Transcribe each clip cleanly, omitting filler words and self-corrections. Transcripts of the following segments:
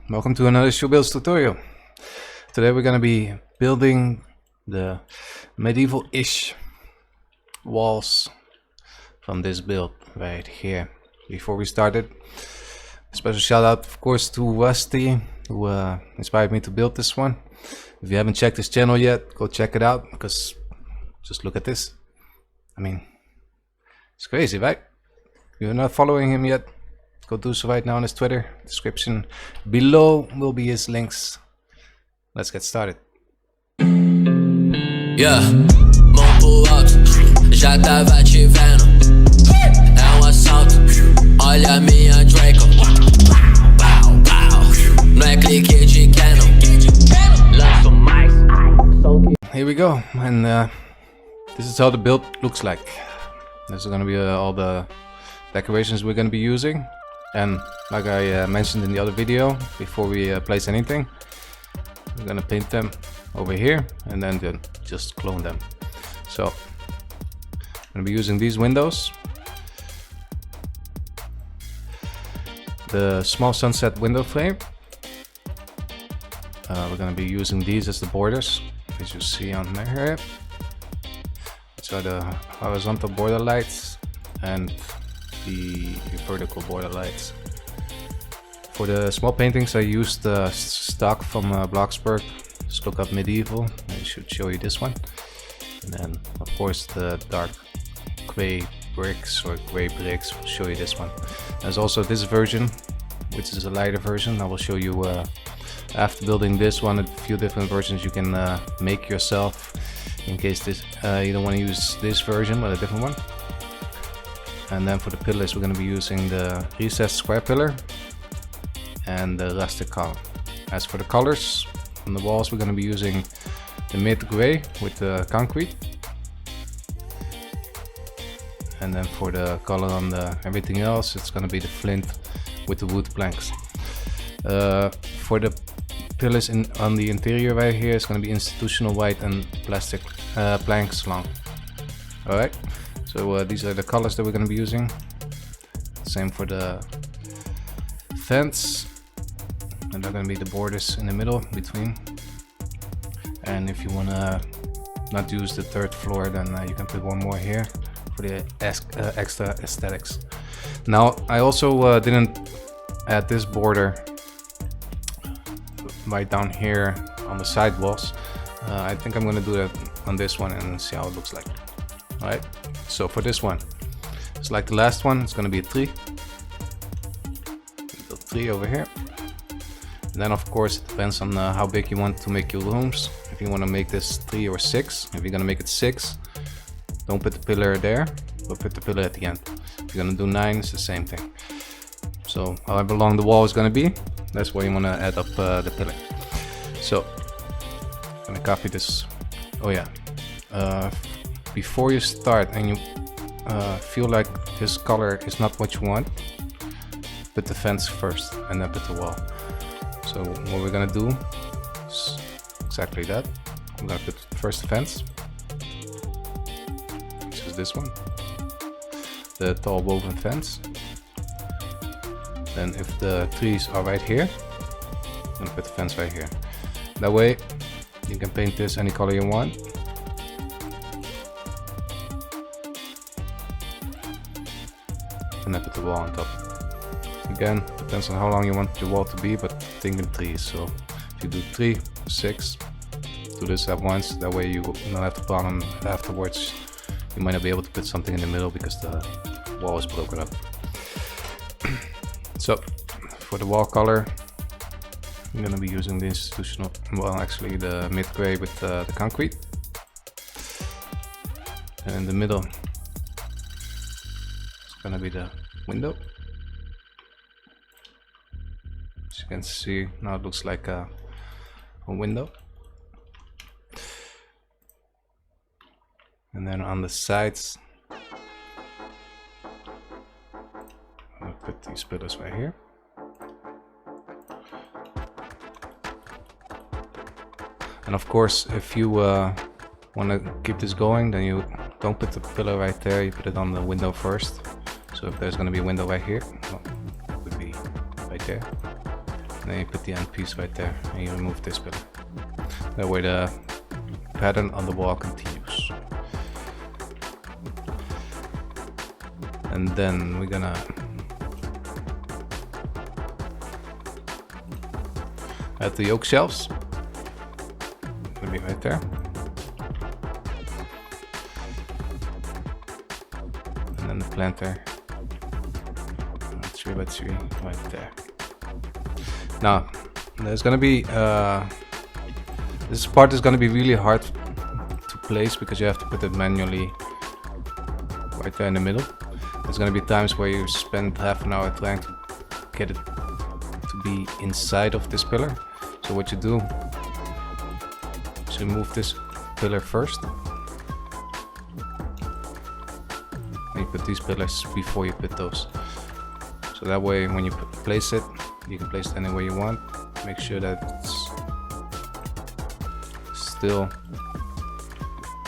Welcome to another ShuBuilds tutorial. Today we're going to be building the medieval-ish walls from this build right here. Before we started, special shout out of course to Rusty, who inspired me to build this one. If you haven't checked his channel yet, go check it out, because just look at this. I mean, it's crazy, right? If you're not following him yet, go do so right now on his Twitter. Description below will be his links. Let's get started. Yeah, mão pro alto, já tava te vendo. É assalto, olha minha Draco. Não é clique de Canon. Lanço mais. Here we go, and this is how the build looks like. This is gonna be all the decorations we're gonna be using. And like I mentioned in the other video, before we place anything, we're gonna paint them over here and then just clone them. So I'm gonna be using these windows, the small sunset window frame. We're gonna be using these as the borders, as you see on there. These are the horizontal border lights and the vertical border lights. For the small paintings I used stock from Bloxburg. Just look up medieval, I should show you this one. And then of course the dark gray bricks or gray bricks will show you this one. There's also this version, which is a lighter version. I will show you after building this one, a few different versions you can make yourself, in case this you don't want to use this version but a different one. And then for the pillars we're going to be using the recessed square pillar and the rustic column. As for the colors on the walls, we're going to be using the mid gray with the concrete. And then for the color on the everything else, it's going to be the flint with the wood planks. For the pillars on the interior right here, it's going to be institutional white and plastic planks long. Alright. So these are the colors that we're going to be using. Same for the fence, and they're going to be the borders in the middle between. And if you want to not use the third floor, then you can put one more here for the extra aesthetics. Now I also didn't add this border right down here on the side walls. I think I'm going to do that on this one and see how it looks like. Alright. So for this one, it's like the last one, it's going to be a tree. Build tree over here. And then of course it depends on how big you want to make your rooms. If you want to make this 3 or 6, if you're going to make it 6, don't put the pillar there, but put the pillar at the end. If you're going to do 9, it's the same thing. So however long the wall is going to be, that's where you want to add up the pillar. So I'm going to copy this. Oh yeah. Before you start and you feel like this color is not what you want, put the fence first and then put the wall. So what we're gonna do is exactly that. I'm gonna put first the fence, which is this one, the tall woven fence. Then if the trees are right here, I'm gonna put the fence right here. That way you can paint this any color you want. And then put the wall on top. Again, depends on how long you want your wall to be, but think in trees. So if you do 3, 6, do this at once. That way you don't have the problem afterwards. You might not be able to put something in the middle because the wall is broken up. So for the wall color, I'm gonna be using the institutional, well actually the mid gray with the concrete. And in the middle, gonna be the window. As you can see, now it looks like a window. And then on the sides, I'll put these pillars right here. And of course, if you want to keep this going, then you don't put the pillar right there, you put it on the window first. So if there's going to be a window right here, well, it would be right there. then you put the end piece right there and you remove this pillar. That way the pattern on the wall continues. And then we're gonna add the yoke shelves. Gonna be right there. And then the planter. 3 by 3 right there. Now there's gonna be this part is gonna be really hard to place because you have to put it manually right there in the middle. There's gonna be times where you spend half an hour trying to get it to be inside of this pillar. So what you do is you move this pillar first. And you put these pillars before you put those. So that way when you place it, you can place it anywhere you want. Make sure that it's still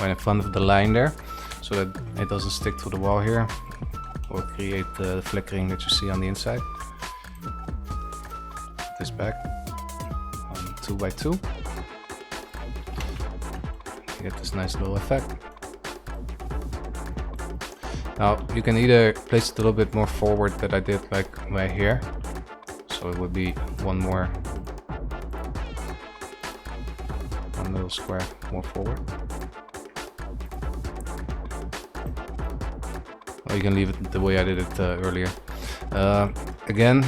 right in front of the line there, so that it doesn't stick to the wall here or create the flickering that you see on the inside. Put this back on 2 by 2. You get this nice little effect. Now you can either place it a little bit more forward that I did like right here, so it would be one little square more forward. Or you can leave it the way I did it earlier. Again,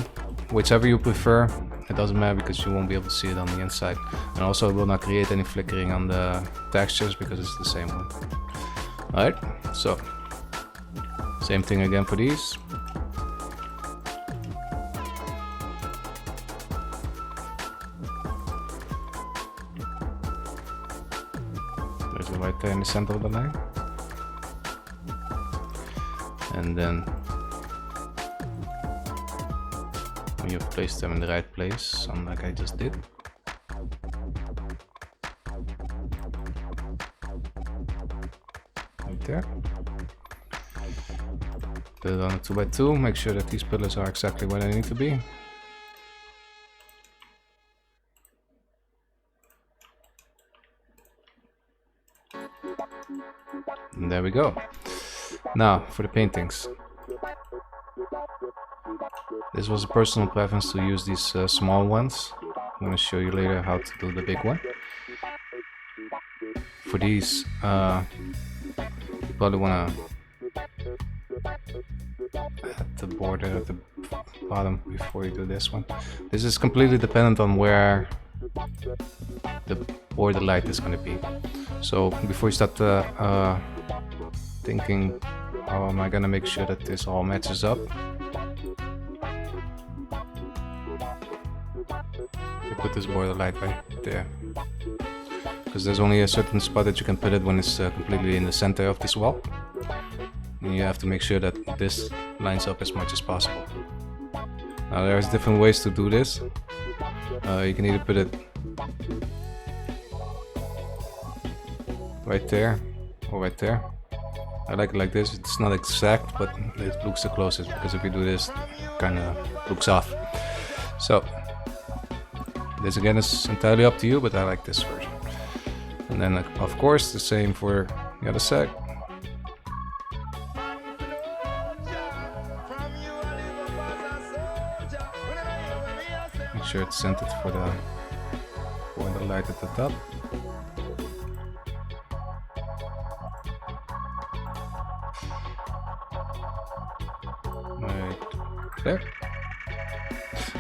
whichever you prefer, it doesn't matter because you won't be able to see it on the inside. And also it will not create any flickering on the textures because it's the same one. Alright, so same thing again for these. There's it right there in the center of the line. And then when you place them in the right place, like I just did. Right there. Put it on a 2 by 2, make sure that these pillars are exactly where they need to be. And there we go. Now for the paintings. This was a personal preference to use these small ones. I'm going to show you later how to do the big one. For these, you probably want to add the border at the bottom before you do this one. This is completely dependent on where the border light is going to be. So before you start thinking, how am I going to make sure that this all matches up, you put this border light right there. Because there's only a certain spot that you can put it when it's completely in the center of this wall. And you have to make sure that this lines up as much as possible. Now there's different ways to do this. You can either put it right there or right there. I like it like this. It's not exact, but it looks the closest, because if you do this, it kind of looks off. So this again is entirely up to you, but I like this version. And then of course the same for the other side. Make sure it's centered for the light at the top. Right there.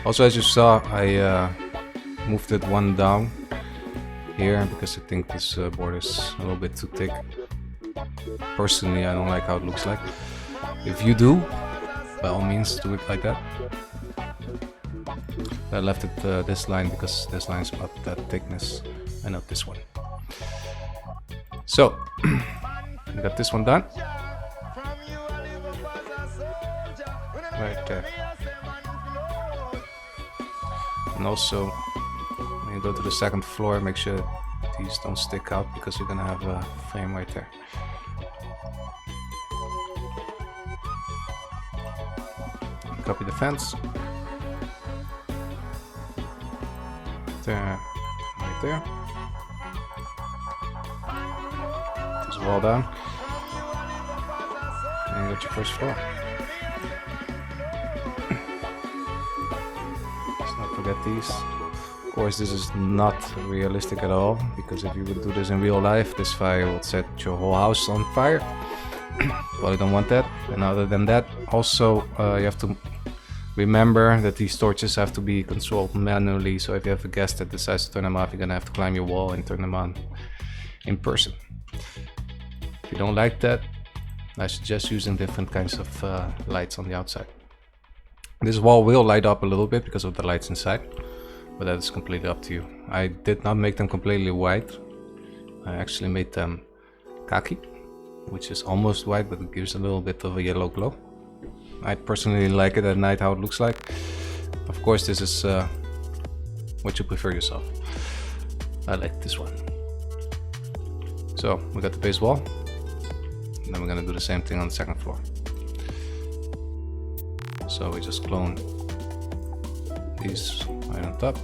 Also, as you saw, I moved it one down here because I think this board is a little bit too thick. Personally, I don't like how it looks like. If you do, by all means do it like that. I left it this line because this line is about that thickness and not this one. So we got this one done. Right there. And also when you go to the second floor, make sure these don't stick out because you're gonna have a frame right there. Copy the fence. there, right there. This wall down. And you got your first floor. Let's not forget these. Of course, this is not realistic at all, because if you would do this in real life, this fire would set your whole house on fire. Well, you don't want that. And other than that, also you have to remember that these torches have to be controlled manually. So if you have a guest that decides to turn them off, you're gonna have to climb your wall and turn them on in person. If you don't like that, I suggest using different kinds of lights on the outside. This wall will light up a little bit because of the lights inside, but that is completely up to you. I did not make them completely white. I actually made them khaki, which is almost white, but it gives a little bit of a yellow glow. I personally like it at night, how it looks like. Of course, this is what you prefer yourself. I like this one. So we got the base wall, and then we're gonna do the same thing on the second floor. So we just clone these right on top.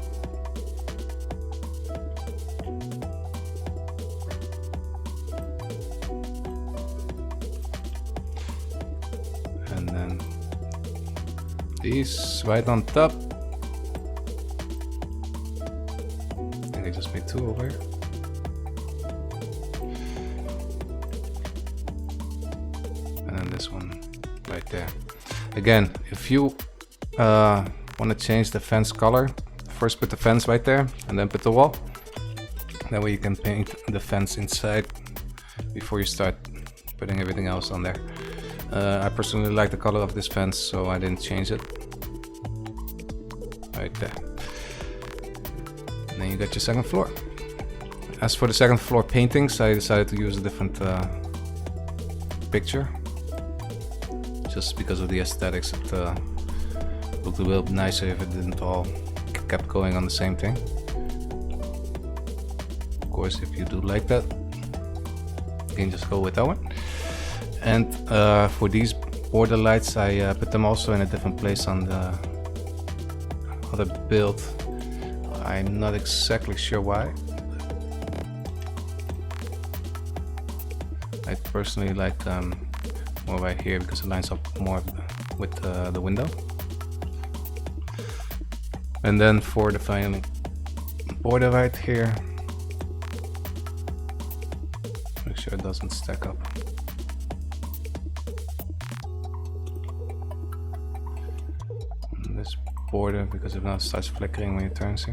And then these right on top. I think I just made two over here. And then this one right there. Again, if you want to change the fence color, first put the fence right there and then put the wall. That way you can paint the fence inside before you start putting everything else on there. I personally like the color of this fence, so I didn't change it. Right there. And then you got your second floor. As for the second floor paintings, I decided to use a different picture. Just because of the aesthetics, it looked a little bit nicer if it didn't all kept going on the same thing. Of course, if you do like that, you can just go with that one. And for these border lights, I put them also in a different place on the other build. I'm not exactly sure why. I personally like more right here because it lines up more with the window. And then for the final border right here, make sure it doesn't stack up. And this border, because if not, it starts flickering when you turn, see?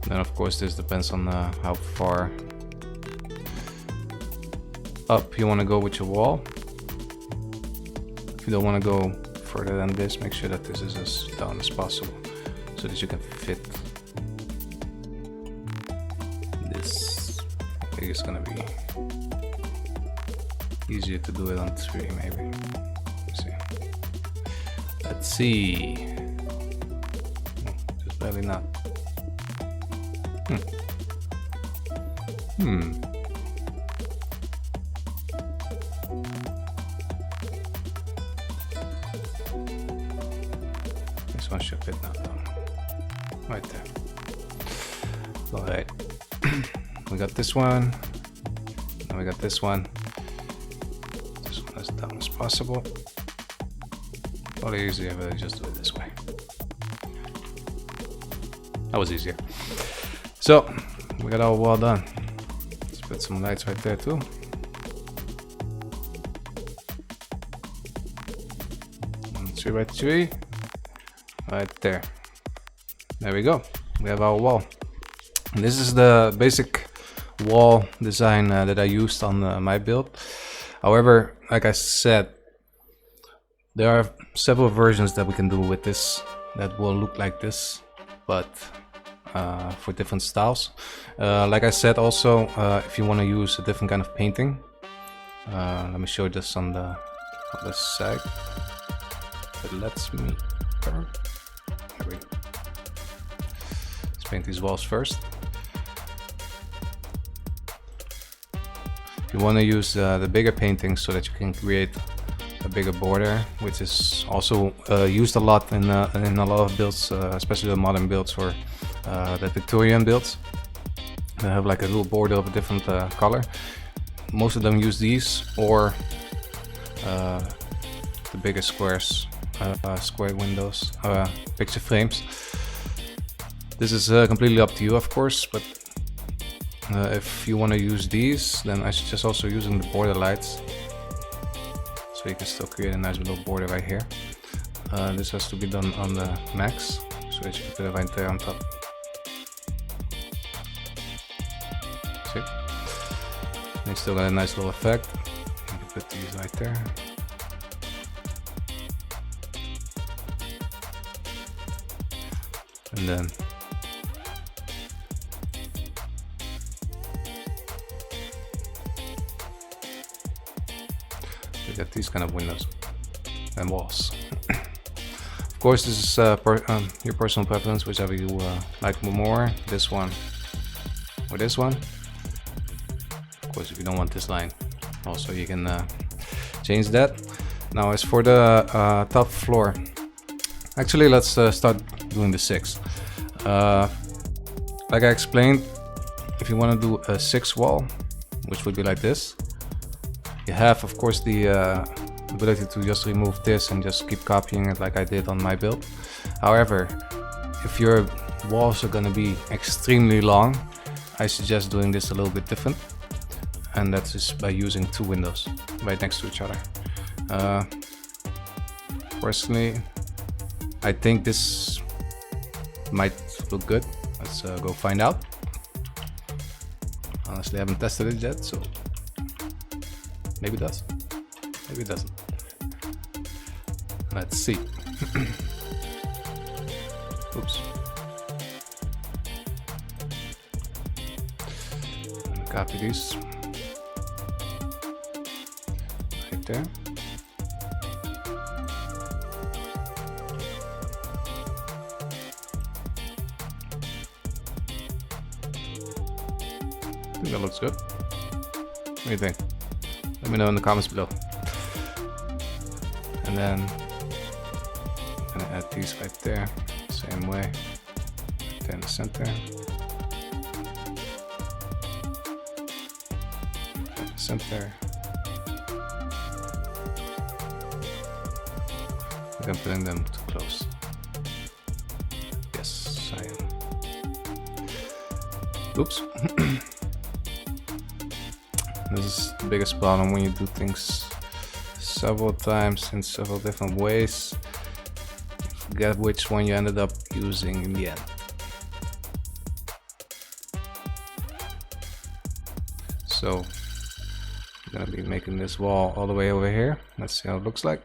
Then of course this depends on how far up you want to go with your wall. If you don't want to go further than this, make sure that this is as down as possible so that you can fit this. I think it's gonna be easier to do it on 3 maybe. Let's see. Just barely not. This one should fit now. Right there. Alright. We got this one. And we got this one. This one as down as possible. Probably easier if I just do it this way. That was easier. So, we got our wall done. Let's put some lights right there too. One, 3 by 3. Right there. There we go. We have our wall. And this is the basic wall design that I used on my build. However, like I said, there are several versions that we can do with this that will look like this, but for different styles. Like I said, also if you want to use a different kind of painting, let me show this on the other side. It lets me turn. There we go. Let's paint these walls first. you want to use the bigger paintings so that you can create a bigger border, which is also used a lot in a lot of builds, especially the modern builds or the Victorian builds. They have like a little border of a different color. Most of them use these or the bigger squares, square windows, picture frames. This is completely up to you, of course, but if you want to use these, then I suggest also using the border lights, so you can still create a nice little border right here. This has to be done on the max, so that you can put it right there on top. See? And you still got a nice little effect. You can put these right there. And then you get these kind of windows and walls. Of course, this is your personal preference, whichever you like more, this one or this one. Of course, if you don't want this line, also you can change that. Now as for the top floor, actually let's start doing the 6. Like I explained, if you want to do a 6 wall, which would be like this, you have of course the ability to just remove this and just keep copying it like I did on my build. However, if your walls are going to be extremely long, I suggest doing this a little bit different, and that's just by using 2 windows right next to each other. Personally, I think this might look good. Let's go find out. Honestly, I haven't tested it yet, so maybe it does, maybe it doesn't. Let's see. Oops. Copy these right there. I think that looks good. What do you think? Let me know in the comments below. And then I'm gonna add these right there, same way, right there in the center. Center. I'm putting them too close. Yes, I am. Oops. This is the biggest problem when you do things several times in several different ways. You forget which one you ended up using in the end. So I'm gonna be making this wall all the way over here. Let's see how it looks like.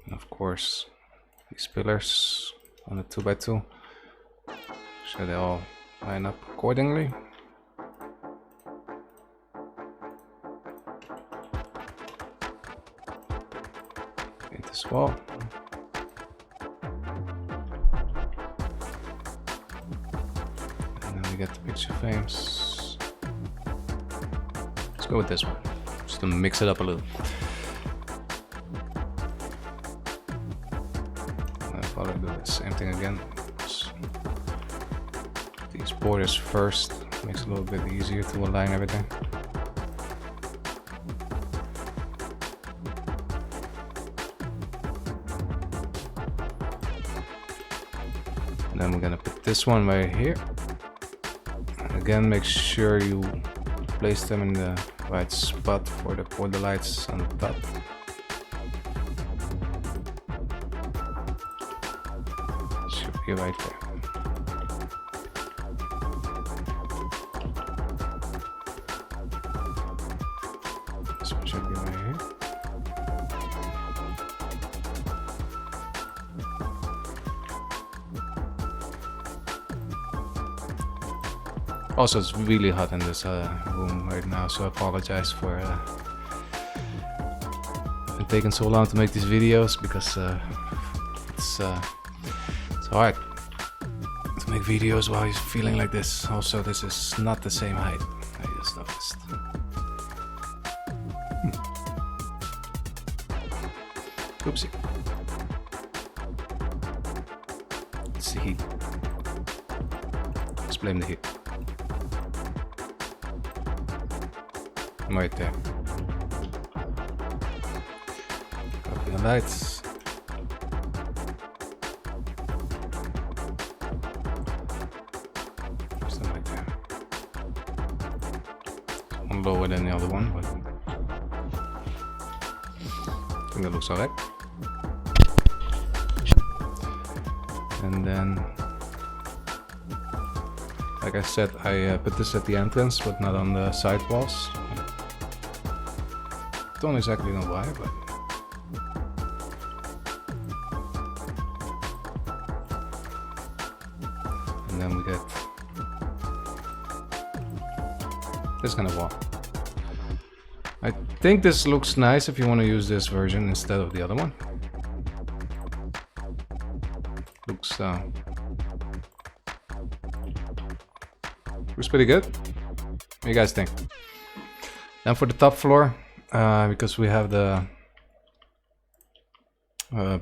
And of course, these pillars on the 2x2. So they all line up accordingly. Paint this wall. And then we get the picture frames. Let's go with this one, just to mix it up a little. And I'll probably do the same thing again. These borders first, makes it a little bit easier to align everything. And then we're gonna put this one right here. Again, make sure you place them in the right spot for the border lights on the top. Should be right there. Should be right here. Also, it's really hot in this room right now, so I apologize for taking so long to make these videos, because it's hard to to make videos while he's feeling like this. Also, this is not the same height. I just noticed. Oopsie. It's the heat. Let's blame the heat. Right there. Copy the lights. There's them right there. One lower than the other one, but I think that looks alright. And then, like I said, I put this at the entrance, but not on the side walls. Don't exactly know why, but and then we get this kind of wall. I think this looks nice if you want to use this version instead of the other one. Looks pretty good. What do you guys think? And for the top floor, because we have the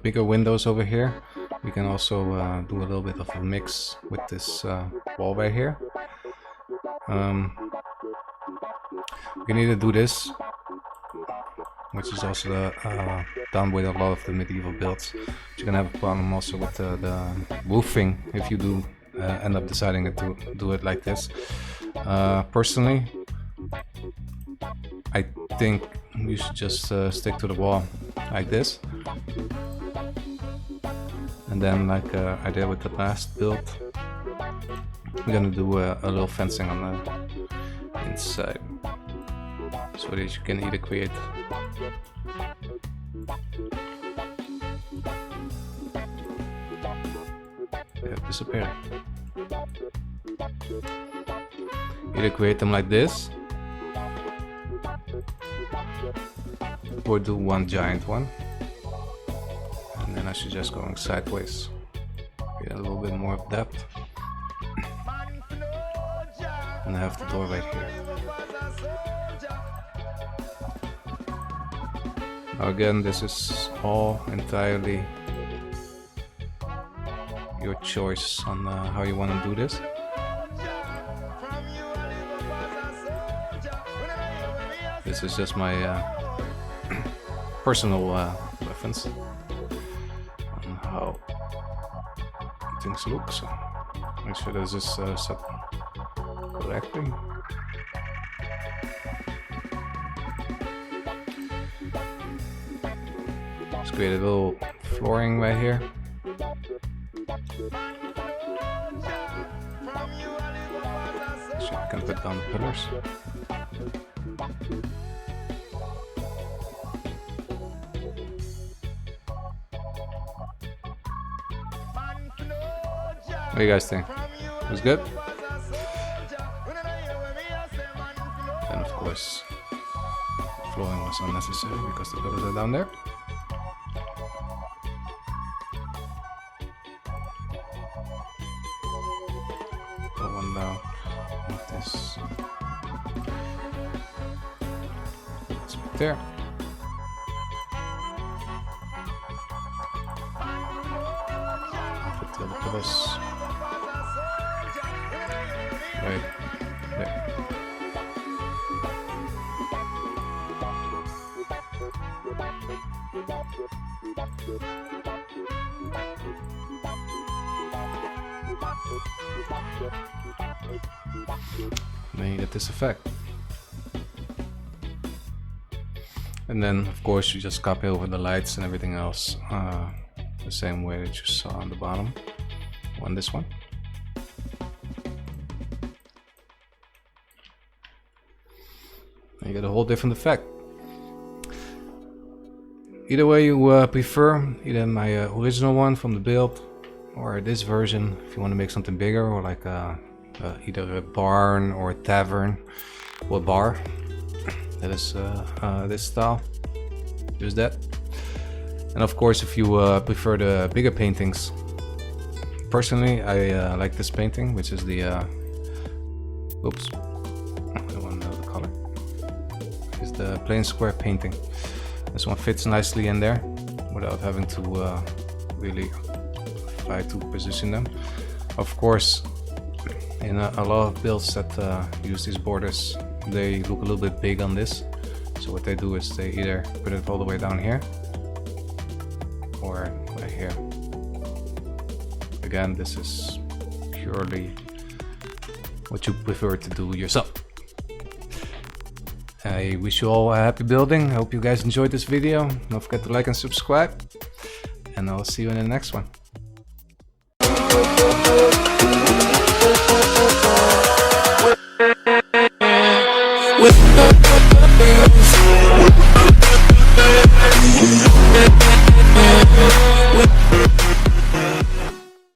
bigger windows over here, we can also do a little bit of a mix with this wall right here. We can either do this, which is also done with a lot of the medieval builds. But you can have a problem also with the roofing if you do end up deciding to do it like this. Personally, I think you should just stick to the wall like this, and then like I did with the last build, I'm gonna do a little fencing on the inside, so that you can either create disappear. Either create them like this, or do one giant one, and then I suggest going sideways. Get a little bit more of depth, and I have the door right here. Now again, this is all entirely your choice on how you want to do this. This is just my personal reference on how things look. So make sure this is set correctly. Let's create a little flooring right here. So you can put down the pillars. What do you guys think? It was good? And of course, flooring was unnecessary because the pillars are down there. Put one down like this. That's right there. Put the other pillars right there. Then you get this effect. And then of course you just copy over the lights and everything else the same way that you saw on the bottom on this one. You get a whole different effect. Either way you prefer, either my original one from the build or this version if you want to make something bigger, or like either a barn or a tavern or a bar that is this style. Use that. And of course if you prefer the bigger paintings, Personally, I like this painting, which is the oops, I want to know the color. It's the plain square painting. This one fits nicely in there without having to really fight to position them. Of course, in a lot of builds that use these borders, they look a little bit big on this. So what they do is they either put it all the way down here or right here. Again, this is purely what you prefer to do yourself. I wish you all a happy building. I hope you guys enjoyed this video. Don't forget to like and subscribe, and I'll see you in the next one.